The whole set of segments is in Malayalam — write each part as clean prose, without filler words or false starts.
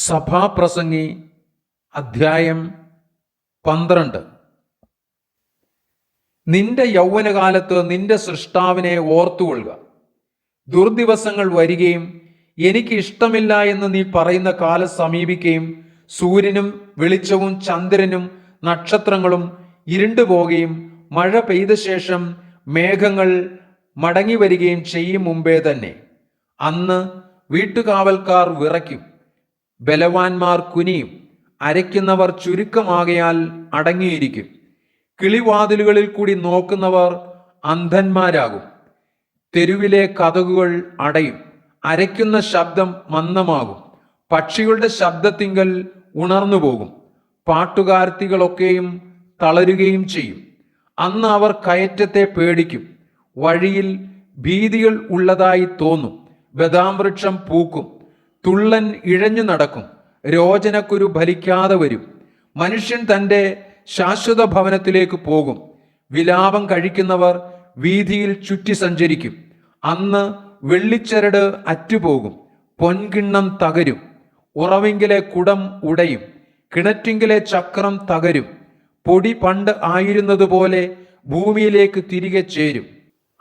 സഭാപ്രസംഗി അധ്യായം 12. നിന്റെ യൗവനകാലത്ത് നിന്റെ സൃഷ്ടാവിനെ ഓർത്തുകൊള്ളുക. ദുർദിവസങ്ങൾ വരികയും എനിക്ക് ഇഷ്ടമില്ല എന്ന് നീ പറയുന്ന കാലം സമീപിക്കുകയും സൂര്യനും വെളിച്ചവും ചന്ദ്രനും നക്ഷത്രങ്ങളും ഇരുണ്ടുപോകുകയും മഴ പെയ്ത ശേഷം മേഘങ്ങൾ മടങ്ങി വരികയും ചെയ്യും മുമ്പേ തന്നെ അന്ന് വീട്ടുകാവൽക്കാർ വിറയ്ക്കും, ബലവാന്മാർ കുനിയും, അരയ്ക്കുന്നവർ ചുരുക്കമാകയാൽ അടങ്ങിയിരിക്കും. കിളിവാതിലുകളിൽ കൂടി നോക്കുന്നവർ അന്ധന്മാരാകും. തെരുവിലെ കതകുകൾ അടയും, അരയ്ക്കുന്ന ശബ്ദം മന്ദമാകും. പക്ഷികളുടെ ശബ്ദത്തിങ്കൽ ഉണർന്നുപോകും. പാട്ടുകാർത്തികളൊക്കെയും തളരുകയും ചെയ്യും. അന്ന് അവർ കയറ്റത്തെ പേടിക്കും. വഴിയിൽ ഭീതികൾ ഉള്ളതായി തോന്നും. ബദാംവൃക്ഷം പൂക്കും, തുള്ളൻ ഇഴഞ്ഞു നടക്കും, രോചനക്കുരു ഫലിക്കാതെ വരും. മനുഷ്യൻ തൻ്റെ ശാശ്വത ഭവനത്തിലേക്ക് പോകും. വിലാപം കഴിക്കുന്നവർ വീതിയിൽ ചുറ്റി സഞ്ചരിക്കും. അന്ന് വെള്ളിച്ചരട് അറ്റുപോകും, പൊൻകിണ്ണം തകരും, ഉറവിങ്കിലെ കുടം ഉടയും, കിണറ്റിങ്കിലെ ചക്രം തകരും. പൊടി പണ്ട് ആയിരുന്നതുപോലെ ഭൂമിയിലേക്ക് തിരികെ ചേരും.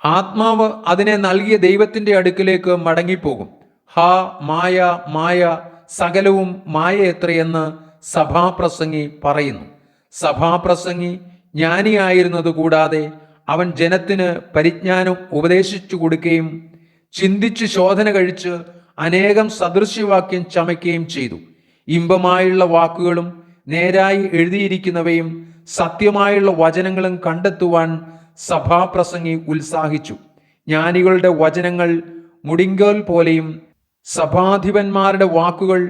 ആത്മാവ് അതിനെ നൽകിയ ദൈവത്തിൻ്റെ അടുക്കിലേക്ക് മടങ്ങിപ്പോകും. ഹാ മായ, മായ, സകലവും മായ എത്രയെന്ന് സഭാപ്രസംഗി പറയുന്നു. സഭാപ്രസംഗി ജ്ഞാനിയായിരുന്നത് കൂടാതെ അവൻ ജനത്തിന് പരിജ്ഞാനം ഉപദേശിച്ചു കൊടുക്കുകയും ചിന്തിച്ച് ശോധന കഴിച്ച് അനേകം സദൃശ്യവാക്യം ചമയ്ക്കുകയും ചെയ്തു. ഇമ്പമായുള്ള വാക്കുകളും നേരായി എഴുതിയിരിക്കുന്നവയും സത്യമായുള്ള വചനങ്ങളും കണ്ടെത്തുവാൻ സഭാപ്രസംഗി ഉത്സാഹിച്ചു. ജ്ഞാനികളുടെ വചനങ്ങൾ മുടിങ്കോൽ പോലെയും സഭാധിപന്മാരുടെ വാക്കുകൾ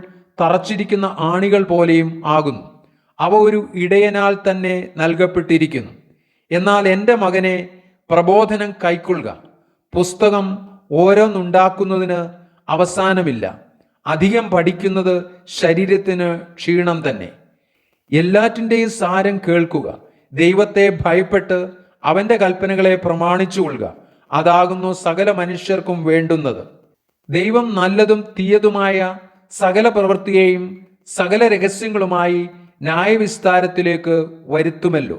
തറച്ചിരിക്കുന്ന ആണികൾ പോലെയും ആകുന്നു. അവ ഒരു ഇടയനാൽ തന്നെ നൽകപ്പെട്ടിരിക്കുന്നു. എന്നാൽ എൻ്റെ മകനെ, പ്രബോധനം കൈക്കൊള്ളുക. പുസ്തകം ഓരോന്നുണ്ടാക്കുന്നതിന് അവസാനമില്ല. അധികം പഠിക്കുന്നത് ശരീരത്തിന് ക്ഷീണം തന്നെ. എല്ലാറ്റിൻ്റെയും സാരം കേൾക്കുക. ദൈവത്തെ ഭയപ്പെട്ട് അവൻ്റെ കൽപ്പനകളെ പ്രമാണിച്ചുകൊള്ളുക. അതാകുന്നു സകല മനുഷ്യർക്കും വേണ്ടുന്നത്. ദൈവം നല്ലതും തീയതുമായ സകല പ്രവൃത്തിയെയും സകല രഹസ്യങ്ങളുമായി ന്യായവിസ്താരത്തിലേക്ക് വരുത്തുമല്ലോ.